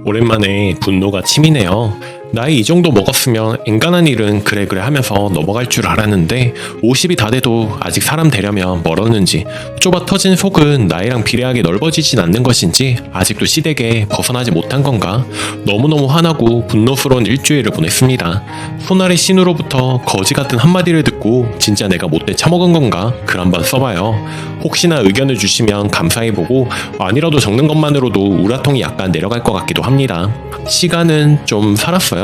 오랜만에 분노가 치미네요. 나이 이 정도 먹었으면 엔간한 일은 그래 하면서 넘어갈 줄 알았는데 50이 다 돼도 아직 사람 되려면 멀었는지 좁아 터진 속은 나이랑 비례하게 넓어지진 않는 것인지 아직도 시댁에 벗어나지 못한 건가? 너무너무 화나고 분노스러운 일주일을 보냈습니다. 손아래 신우로부터 거지 같은 한마디를 듣고 진짜 내가 못돼 처먹은 건가? 글 한번 써봐요. 혹시나 의견을 주시면 감사해보고 아니라도 적는 것만으로도 우라통이 약간 내려갈 것 같기도 합니다. 시간은 좀 살았어요.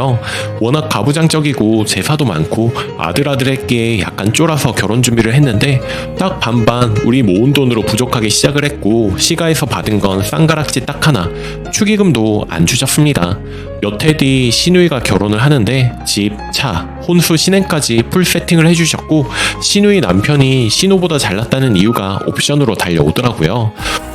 워낙 가부장적이고 제사도 많고 아들했기에 약간 쫄아서 결혼 준비를 했는데 딱 반반 우리 모은 돈으로 부족하게 시작을 했고 시가에서 받은 건 쌍가락지 딱 하나, 축의금도 안 주셨습니다. 몇 해 뒤 시누이가 결혼을 하는데 집, 차, 혼수 신행까지 풀 세팅을 해주셨고 시누이 남편이 신우보다 잘났다는 이유가 옵션으로 달려오더라고요.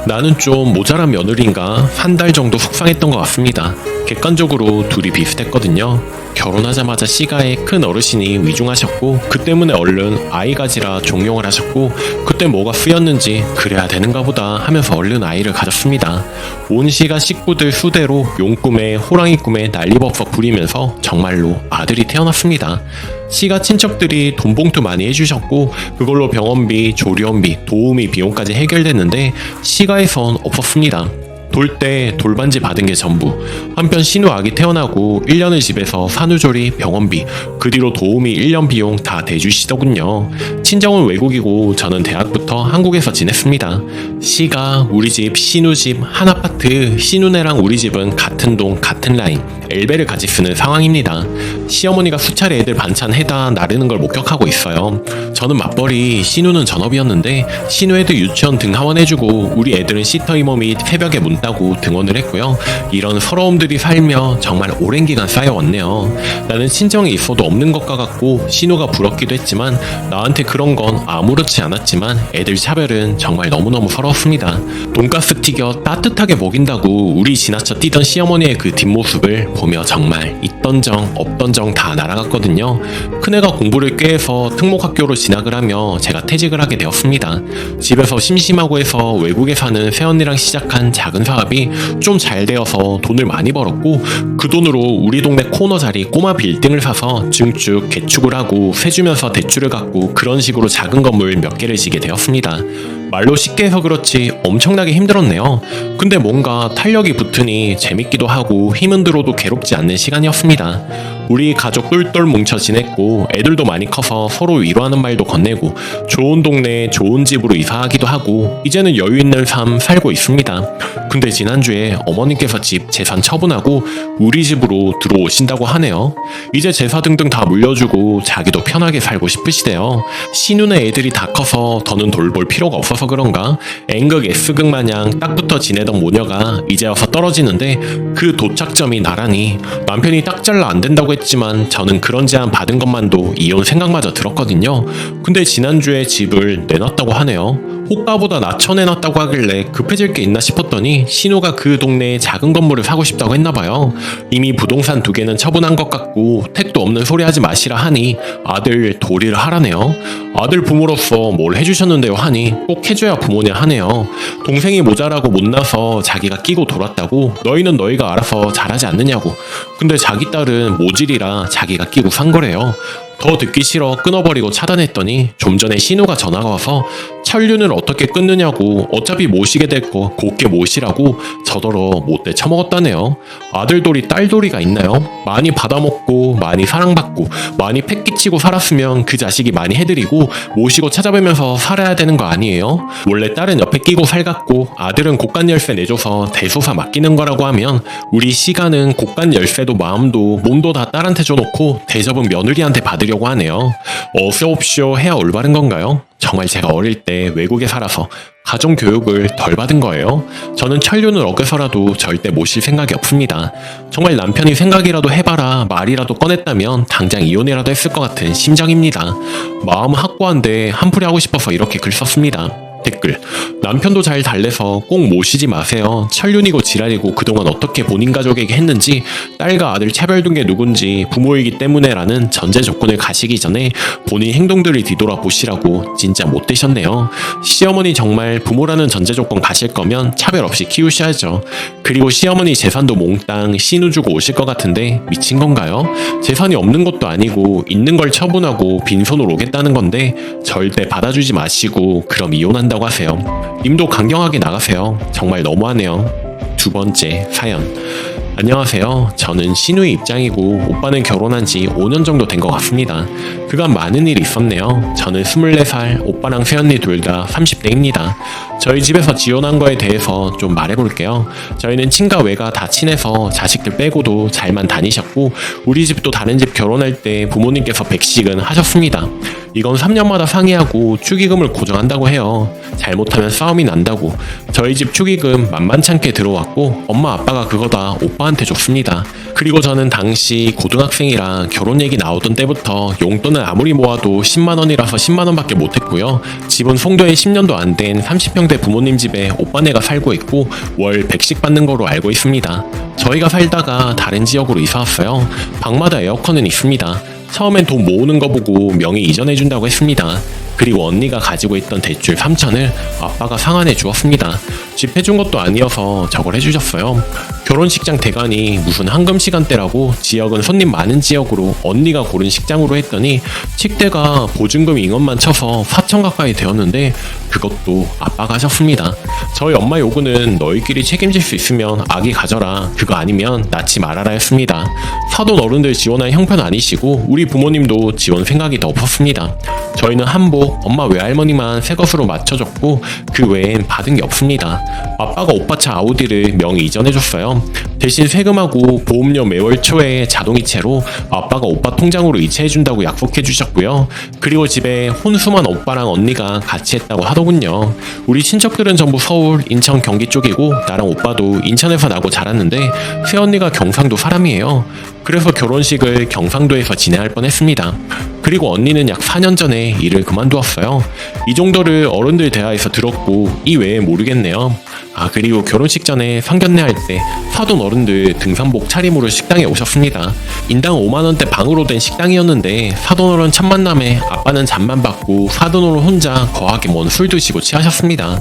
나는 좀 모자란 며느리인가 한 달 정도 속상했던 것 같습니다. 객관적으로 둘이 비슷했거든요. 결혼하자마자 시가에 큰 어르신이 위중하셨고 그 때문에 얼른 아이 가지라 종용을 하셨고 그때 뭐가 쓰였는지 그래야 되는가 보다 하면서 얼른 아이를 가졌습니다. 온 시가 식구들 수대로 용꿈에 호랑이 꿈에 난리법석 부리면서 정말로 아들이 태어났습니다. 시가 친척들이 돈 봉투 많이 해주셨고 그걸로 병원비, 조련비, 도우미 비용까지 해결됐는데 시가에선 없었습니다. 돌 때 돌반지 받은 게 전부. 한편 신우 아기 태어나고 1년을 집에서 산후조리, 병원비, 그 뒤로 도우미 1년 비용 다 대주시더군요. 친정은 외국이고 저는 대학부터 한국에서 지냈습니다. 시가 우리 집, 신우 집, 한 아파트, 신우네랑 우리 집은 같은 동, 같은 라인, 엘베를 같이 쓰는 상황입니다. 시어머니가 수차례 애들 반찬 해다 나르는 걸 목격하고 있어요. 저는 맞벌이, 신우는 전업이었는데 신우 애들 유치원 등하원 해주고 우리 애들은 시터 이모 및 새벽에 문 따고 등원을 했고요. 이런 서러움들이 살며 정말 오랜 기간 쌓여왔네요. 나는 친정이 있어도 없는 것과 같고 신우가 부럽기도 했지만 나한테 그런 건 아무렇지 않았지만 애들 차별은 정말 너무너무 서러웠습니다. 돈가스 튀겨 따뜻하게 먹인다고 우리 지나쳐 뛰던 시어머니의 그 뒷모습을 보며 정말 있던 정 없던 정 다 날아갔거든요. 큰애가 공부를 꾀해서 특목학교로 진학을 하며 제가 퇴직을 하게 되었습니다. 집에서 심심하고 해서 외국에 사는 새언니랑 시작한 작은 사업이 좀 잘 되어서 돈을 많이 벌었고 그 돈으로 우리 동네 코너 자리 꼬마 빌딩을 사서 증축, 개축을 하고 세주면서 대출을 갚고 그런 식으로 작은 건물 몇 개를 지게 되었습니다. 말로 쉽게 해서 그렇지 엄청나게 힘들었네요. 근데 뭔가 탄력이 붙으니 재밌기도 하고 힘은 들어도 괴롭지 않는 시간이었습니다. 우리 가족 똘똘 뭉쳐 지냈고 애들도 많이 커서 서로 위로하는 말도 건네고 좋은 동네 좋은 집으로 이사하기도 하고 이제는 여유 있는 삶 살고 있습니다. 근데 지난주에 어머님께서 집 재산 처분하고 우리 집으로 들어오신다고 하네요. 이제 제사 등등 다 물려주고 자기도 편하게 살고 싶으시대요. 신우네 애들이 다 커서 더는 돌볼 필요가 없어서 그런가 N극 S극 마냥 딱 붙어 지내던 모녀가 이제 와서 떨어지는데 그 도착점이 나라니 남편이 딱 잘라 안 된다고 했지만 저는 그런 제안 받은 것만도 이혼 생각마저 들었거든요. 근데 지난주에 집을 내놨다고 하네요. 호가보다 낮춰 내놨다고 하길래 급해질 게 있나 싶었더니 신우가 그 동네에 작은 건물을 사고 싶다고 했나봐요. 이미 부동산 2개는 처분한 것 같고 택도 없는 소리 하지 마시라 하니 아들 도리를 하라네요. 아들 부모로서 뭘 해주셨는데요 하니 꼭 해줘야 부모냐 하네요. 동생이 모자라고 못나서 자기가 끼고 돌았다고 너희는 너희가 알아서 잘하지 않느냐고. 근데 자기 딸은 모질이라 자기가 끼고 산 거래요. 더 듣기 싫어 끊어버리고 차단했더니 좀 전에 신우가 전화가 와서 천륜을 어떻게 끊느냐고 어차피 모시게 될 거 곱게 모시라고 저더러 못돼 처먹었다네요. 아들돌이 딸돌이가 있나요? 많이 받아먹고 많이 사랑받고 많이 패끼치고 살았으면 그 자식이 많이 해드리고 모시고 찾아뵈면서 살아야 되는 거 아니에요? 원래 딸은 옆에 끼고 살갑고 아들은 곳간 열쇠 내줘서 대소사 맡기는 거라고 하면 우리 시가는 곳간 열쇠도 마음도 몸도 다 딸한테 줘놓고 대접은 며느리한테 받으려고 하네요. 어서옵쇼 해야 올바른 건가요? 정말 제가 어릴 때 외국에 살아서 가정교육을 덜 받은 거예요. 저는 천륜을 어겨서라도 절대 모실 생각이 없습니다. 정말 남편이 생각이라도 해봐라 말이라도 꺼냈다면 당장 이혼이라도 했을 것 같은 심정입니다. 마음은 확고한데 한풀이 하고 싶어서 이렇게 글 썼습니다. 댓글: 남편도 잘 달래서 꼭 모시지 마세요. 천륜이고 지랄이고 그동안 어떻게 본인 가족에게 했는지, 딸과 아들 차별둔 게 누군지 부모이기 때문에 라는 전제 조건을 가시기 전에 본인 행동들을 뒤돌아보시라고. 진짜 못되셨네요. 시어머니 정말 부모라는 전제 조건 가실 거면 차별 없이 키우셔야죠. 그리고 시어머니 재산도 몽땅 신우 주고 오실 것 같은데 미친 건가요? 재산이 없는 것도 아니고 있는 걸 처분하고 빈손으로 오겠다는 건데 절대 받아주지 마시고 그럼 이혼한다고 하세요. 님도 강경하게 나가세요. 정말 너무하네요. 두 번째 사연. 안녕하세요. 저는 신우의 입장이고 오빠는 결혼한 지 5년 정도 된 것 같습니다. 그간 많은 일이 있었네요. 저는 24살, 오빠랑 새언니 둘 다 30대입니다. 저희 집에서 지원한 거에 대해서 좀 말해볼게요. 저희는 친가 외가 다 친해서 자식들 빼고도 잘만 다니셨고 우리 집도 다른 집 결혼할 때 부모님께서 백식은 하셨습니다. 이건 3년마다 상의하고 축의금을 고정한다고 해요. 잘못하면 싸움이 난다고. 저희 집 축의금 만만찮게 들어왔고 엄마 아빠가 그거 다 오빠한테 줬습니다. 그리고 저는 당시 고등학생이라 결혼 얘기 나오던 때부터 용돈을 아무리 모아도 10만원이라서 10만원밖에 못했고요. 집은 송도에 10년도 안 된 30평대 부모님 집에 오빠네가 살고 있고 월 100씩 받는 거로 알고 있습니다. 저희가 살다가 다른 지역으로 이사 왔어요. 방마다 에어컨은 있습니다. 처음엔 돈 모으는 거 보고 명의 이전해준다고 했습니다. 그리고 언니가 가지고 있던 대출 3천을 아빠가 상환해 주었습니다. 집 해준 것도 아니어서 저걸 해주셨어요. 결혼식장 대관이 무슨 황금 시간대라고 지역은 손님 많은 지역으로 언니가 고른 식장으로 했더니 식대가 보증금 인원만 쳐서 4천 가까이 되었는데 그것도 아빠가 하셨습니다. 저희 엄마 요구는 너희끼리 책임질 수 있으면 아기 가져라. 그거 아니면 낳지 말아라 했습니다. 사돈 어른들 지원할 형편 아니시고 우리 부모님도 지원 생각이 더 없었습니다. 저희는 한복, 엄마 외할머니만 새 것으로 맞춰줬고 그 외엔 받은 게 없습니다. 아빠가 오빠 차 아우디를 명의 이전해줬어요. 대신 세금하고 보험료 매월 초에 자동이체로 아빠가 오빠 통장으로 이체해준다고 약속해주셨고요. 그리고 집에 혼수만 오빠랑 언니가 같이 했다고 하더군요. 우리 친척들은 전부 서울, 인천, 경기 쪽이고 나랑 오빠도 인천에서 나고 자랐는데 새언니가 경상도 사람이에요. 그래서 결혼식을 경상도에서 진행할 뻔했습니다. 그리고 언니는 약 4년 전에 일을 그만두었어요. 이 정도를 어른들 대화에서 들었고 이 외에 모르겠네요. 그리고 결혼식 전에 상견례 할 때 사돈 어른들 등산복 차림으로 식당에 오셨습니다. 인당 5만원대 방으로 된 식당이었는데 사돈 어른 첫 만남에 아빠는 잠만 받고 사돈 어른 혼자 거하게 먼 술 드시고 취하셨습니다.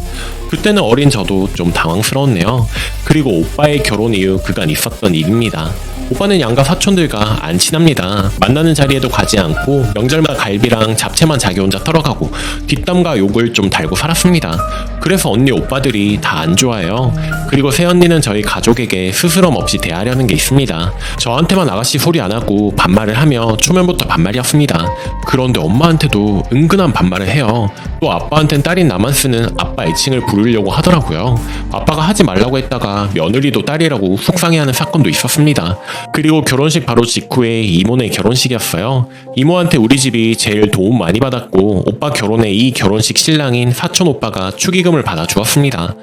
그때는 어린 저도 좀 당황스러웠네요. 그리고 오빠의 결혼 이후 그간 있었던 일입니다. 오빠는 양가 사촌들과 안 친합니다. 만나는 자리에도 가지 않고 명절마다 갈비랑 잡채만 자기 혼자 털어가고 뒷담과 욕을 좀 달고 살았습니다. 그래서 언니 오빠들이 다 안 좋아해요. 그리고 새언니는 저희 가족에게 스스럼 없이 대하려는 게 있습니다. 저한테만 아가씨 소리 안 하고 반말을 하며 초면부터 반말이었습니다. 그런데 엄마한테도 은근한 반말을 해요. 또 아빠한텐 딸인 나만 쓰는 아빠 애칭을 부르려고 하더라고요. 아빠가 하지 말라고 했다가 며느리도 딸이라고 속상해하는 사건도 있었습니다. 그리고 결혼식 바로 직후에 이모네 결혼식이었어요. 이모한테 우리 집이 제일 도움 많이 받았고 오빠 결혼에 이 결혼식 신랑인 사촌 오빠가 축의금을 받아 주었습니다.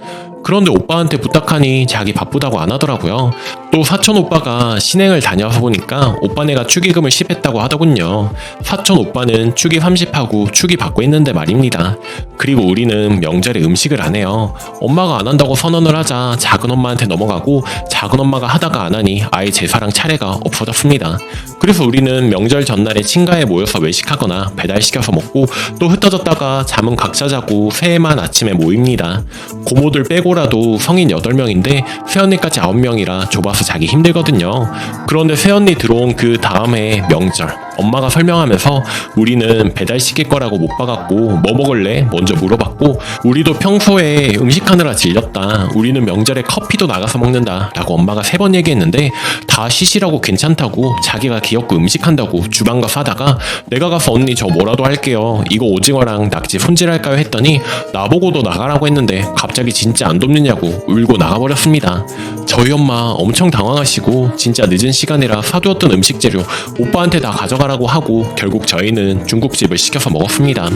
그런데 오빠한테 부탁하니 자기 바쁘다고 안 하더라고요. 또 사촌 오빠가 신행을 다녀서 보니까 오빠네가 축의금을 10 했다고 하더군요. 사촌 오빠는 축의 30하고 축의 받고 있는데 말입니다. 그리고 우리는 명절에 음식을 안 해요. 엄마가 안 한다고 선언을 하자 작은 엄마한테 넘어가고 작은 엄마가 하다가 안 하니 아예 제사랑 차례가 없어졌습니다. 그래서 우리는 명절 전날에 친가에 모여서 외식하거나 배달시켜서 먹고 또 흩어졌다가 잠은 각자 자고 새해만 아침에 모입니다. 고모들 빼고라도 성인 8명인데 새언니까지 9명이라 좁아서 자기 힘들거든요. 그런데 새언니 들어온 그 다음에 명절 엄마가 설명하면서 우리는 배달시킬 거라고 못 봐갖고 뭐 먹을래? 먼저 물어봤고 우리도 평소에 음식하느라 질렸다. 우리는 명절에 커피도 나가서 먹는다 라고 엄마가 3번 얘기했는데 다 시시라고 괜찮다고 자기가 귀엽고 음식한다고 주방 가서 하다가 내가 가서 언니 저 뭐라도 할게요. 이거 오징어랑 낙지 손질할까요? 했더니 나보고도 나가라고 했는데 갑자기 진짜 안 돕느냐고 울고 나가버렸습니다. 저희 엄마 엄청 당황하시고 진짜 늦은 시간이라 사두었던 음식 재료 오빠한테 다 가져가라고 하고 결국 저희는 중국집을 시켜서 먹었습니다.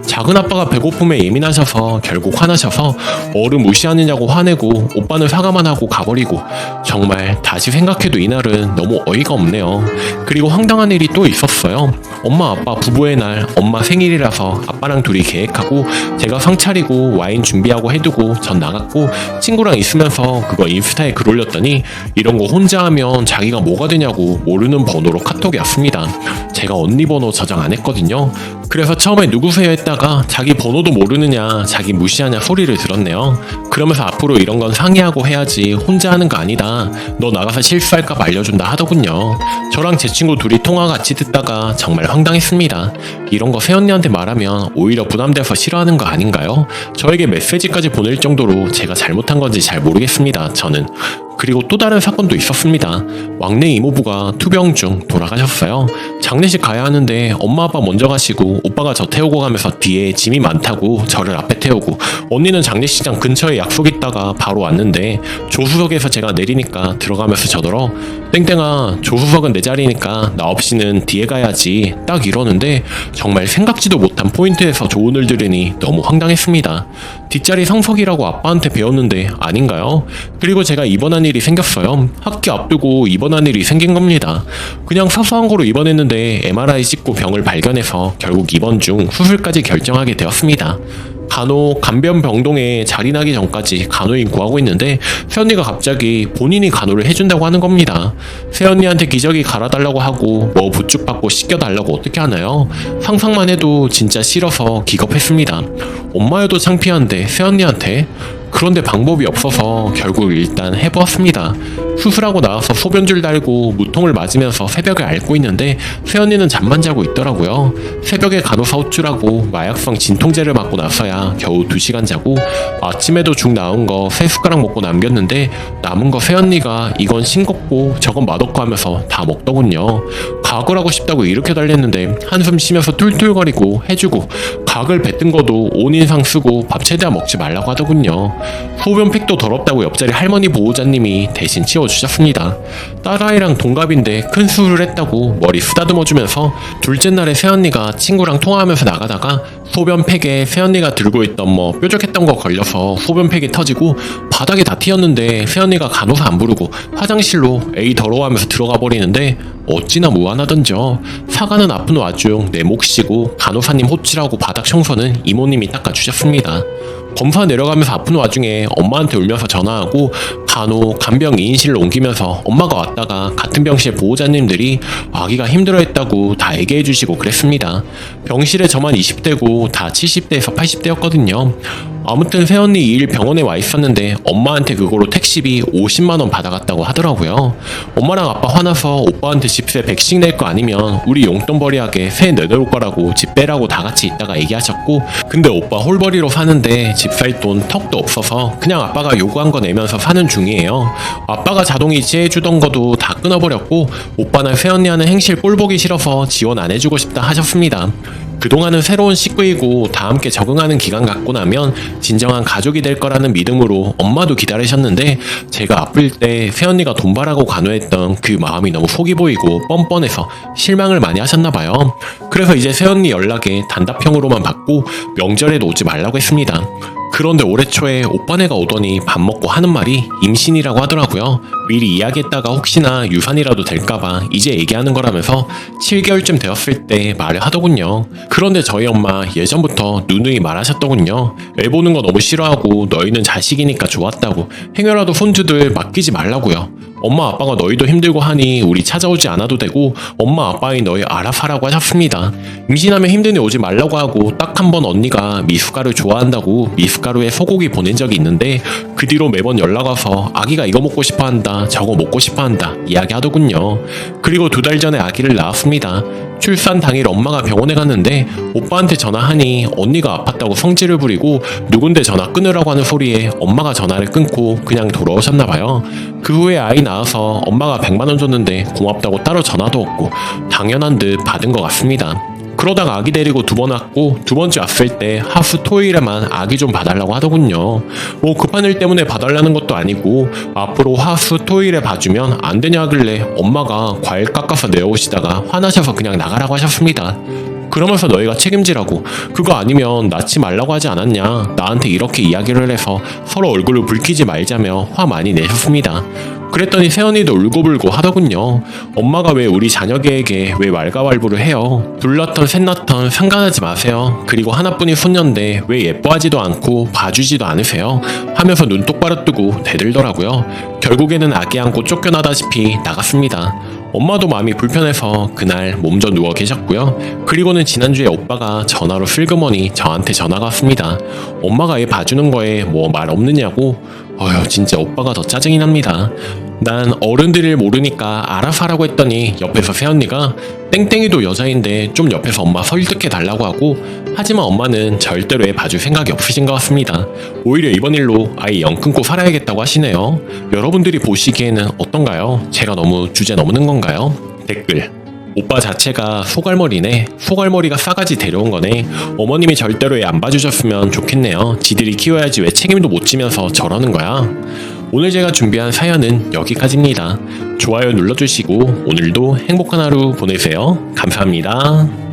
작은 아빠가 배고픔에 예민하셔서 결국 화나셔서 어른 무시하느냐고 화내고 오빠는 사과만 하고 가버리고 정말 다시 생각해도 이날은 너무 어이가 없네요. 그리고 황당한 일이 또 있었어요. 엄마 아빠 부부의 날 엄마 생일이라서 아빠랑 둘이 계획하고 제가 상 차리고 와인 준비하고 해두고 전 나갔고 친구랑 있으면서 그거 인스타에 글 올렸더니 이런 거 혼자 하면 자기가 뭐가 되냐고 모르는 번호로 카톡이 왔습니다. 제가 언니 번호 저장 안 했거든요. 그래서 처음에 누구세요 했다가 자기 번호도 모르느냐 자기 무시하냐 소리를 들었네요. 그러면서 앞으로 이런 건 상의하고 해야지 혼자 하는 거 아니다. 너 나가서 실수할까 봐 알려준다 하더군요. 저랑 제 친구 둘이 통화 같이 듣다가 정말 황당했습니다. 이런 거 새언니한테 말하면 오히려 부담돼서 싫어하는 거 아닌가요? 저에게 메시지까지 보낼 정도로 제가 잘못한 건지 잘 모르겠습니다. 저는. 그리고 또 다른 사건도 있었습니다. 막내 이모부가 투병 중 돌아가셨어요. 장례식 가야 하는데 엄마 아빠 먼저 가시고 오빠가 저 태우고 가면서 뒤에 짐이 많다고 저를 앞에 태우고 언니는 장례식장 근처에 약속 있다가 바로 왔는데 조수석에서 제가 내리니까 들어가면서 저더러 땡땡아 조수석은 내 자리니까 나 없이는 뒤에 가야지 딱 이러는데 정말 생각지도 못한 포인트에서 조언을 들으니 너무 황당했습니다. 뒷자리 상석이라고 아빠한테 배웠는데 아닌가요? 그리고 제가 입원한 일이 생겼어요. 학기 앞두고 입원한 일이 생긴 겁니다. 그냥 사소한 거로 입원했는데 MRI 찍고 병을 발견해서 결국 입원 중 수술까지 결정하게 되었습니다. 간혹 간변 병동에 자리 나기 전까지 간호인 구하고 있는데 새언니가 갑자기 본인이 간호를 해준다고 하는 겁니다. 새언니한테 기저귀 갈아달라고 하고 뭐 부축받고 씻겨달라고 어떻게 하나요? 상상만 해도 진짜 싫어서 기겁했습니다. 엄마여도 창피한데 새언니한테? 그런데 방법이 없어서 결국 일단 해보았습니다. 수술하고 나와서 소변줄 달고 무통을 맞으면서 새벽에 앓고 있는데 새언니는 잠만 자고 있더라고요. 새벽에 간호사 호출하고 마약성 진통제를 맞고 나서야 겨우 2시간 자고 아침에도 죽 나온 거 3숟가락 먹고 남겼는데 남은 거 새언니가 이건 싱겁고 저건 맛없고 하면서 다 먹더군요. 각을 하고 싶다고 이렇게 달랬는데 한숨 쉬면서 툴툴거리고 해주고 각을 뱉은 거도 5인상 쓰고 밥 최대한 먹지 말라고 하더군요. 소변팩도 더럽다고 옆자리 할머니 보호자님이 대신 치워주셨습니다. 딸아이랑 동갑인데 큰 수술을 했다고 머리 쓰다듬어주면서 둘째 날에 새언니가 친구랑 통화하면서 나가다가 소변팩에 새언니가 들고 있던 뭐 뾰족했던 거 걸려서 소변팩이 터지고 바닥에 다 튀었는데 새언니가 간호사 안 부르고 화장실로 에이 더러워하면서 들어가 버리는데 어찌나 무안하던져. 사과는 아픈 와중 내 몫이고 간호사님 호출하고 바닥 청소는 이모님이 닦아주셨습니다. 검사 내려가면서 아픈 와중에 엄마한테 울면서 전화하고 간호, 간병 2인실로 옮기면서 엄마가 왔다가 같은 병실 보호자님들이 아기가 힘들어했다고 다 얘기해주시고 그랬습니다. 병실에 저만 20대고 다 70대에서 80대였거든요. 아무튼 새언니 2일 병원에 와 있었는데 엄마한테 그거로 택시비 50만원 받아갔다고 하더라고요. 엄마랑 아빠 화나서 오빠한테 집세 100씩 낼 거 아니면 우리 용돈벌이하게 세 내놓을 거라고 집 빼라고 다 같이 있다가 얘기하셨고 근데 오빠 홀벌이로 사는데 집 살 돈 턱도 없어서 그냥 아빠가 요구한 거 내면서 사는 중이에요. 아빠가 자동이체 해주던 거도 다 끊어버렸고 오빠는 새언니 하는 행실 꼴보기 싫어서 지원 안 해주고 싶다 하셨습니다. 그동안은 새로운 식구이고 다 함께 적응하는 기간 갖고 나면 진정한 가족이 될 거라는 믿음으로 엄마도 기다리셨는데 제가 아플 때 새언니가 돈 바라고 간호했던 그 마음이 너무 속이 보이고 뻔뻔해서 실망을 많이 하셨나봐요. 그래서 이제 새언니 연락에 단답형으로만 받고 명절에도 오지 말라고 했습니다. 그런데 올해 초에 오빠네가 오더니 밥 먹고 하는 말이 임신이라고 하더라고요. 미리 이야기했다가 혹시나 유산이라도 될까봐 이제 얘기하는 거라면서 7개월쯤 되었을 때 말을 하더군요. 그런데 저희 엄마 예전부터 누누이 말하셨더군요. 애 보는 거 너무 싫어하고 너희는 자식이니까 좋았다고 행여라도 손주들 맡기지 말라고요. 엄마 아빠가 너희도 힘들고 하니 우리 찾아오지 않아도 되고 엄마 아빠이 너희 알아서 하라고 하셨습니다. 임신하면 힘드니 오지 말라고 하고 딱 한 번 언니가 미숫가루 좋아한다고 미숫가루에 소고기 보낸 적이 있는데 그 뒤로 매번 연락 와서 아기가 이거 먹고 싶어한다 저거 먹고 싶어한다 이야기하더군요. 그리고 2달 전에 아기를 낳았습니다. 출산 당일 엄마가 병원에 갔는데 오빠한테 전화하니 언니가 아팠다고 성질을 부리고 누군데 전화 끊으라고 하는 소리에 엄마가 전화를 끊고 그냥 돌아오셨나봐요. 그 후에 아이 낳아서 엄마가 100만원 줬는데 고맙다고 따로 전화도 없고 당연한 듯 받은 것 같습니다. 그러다가 아기 데리고 2번 왔고 2번째 왔을 때 하수 토일에만 아기 좀 봐달라고 하더군요. 뭐 급한 일 때문에 봐달라는 것도 아니고 앞으로 하수 토일에 봐주면 안 되냐 하길래 엄마가 과일 깎아서 내어오시다가 화나셔서 그냥 나가라고 하셨습니다. 그러면서 너희가 책임지라고 그거 아니면 낳지 말라고 하지 않았냐 나한테 이렇게 이야기를 해서 서로 얼굴을 붉히지 말자며 화 많이 내셨습니다. 그랬더니 새언니도 울고불고 하더군요. 엄마가 왜 우리 자녀에게 왜 왈가왈부를 해요? 둘났던 셋났던 상관하지 마세요. 그리고 하나뿐인 손녀인데 왜 예뻐하지도 않고 봐주지도 않으세요? 하면서 눈 똑바로 뜨고 대들더라고요. 결국에는 아기 안고 쫓겨나다시피 나갔습니다. 엄마도 마음이 불편해서 그날 몸져 누워 계셨고요. 그리고는 지난주에 오빠가 전화로 슬그머니 저한테 전화가 왔습니다. 엄마가 애 봐주는 거에 뭐 말 없느냐고. 어휴, 진짜 오빠가 더 짜증이 납니다. 난 어른들을 모르니까 알아서 하라고 했더니 옆에서 새언니가 땡땡이도 여자인데 좀 옆에서 엄마 설득해 달라고 하고, 하지만 엄마는 절대로 애 봐줄 생각이 없으신 것 같습니다. 오히려 이번 일로 아예 영 끊고 살아야겠다고 하시네요. 여러분들이 보시기에는 어떤가요? 제가 너무 주제 넘는 건가요? 댓글: 오빠 자체가 소갈머리네. 소갈머리가 싸가지 데려온 거네. 어머님이 절대로 애 안 봐주셨으면 좋겠네요. 지들이 키워야지 왜 책임도 못 지면서 저러는 거야. 오늘 제가 준비한 사연은 여기까지입니다. 좋아요 눌러주시고 오늘도 행복한 하루 보내세요. 감사합니다.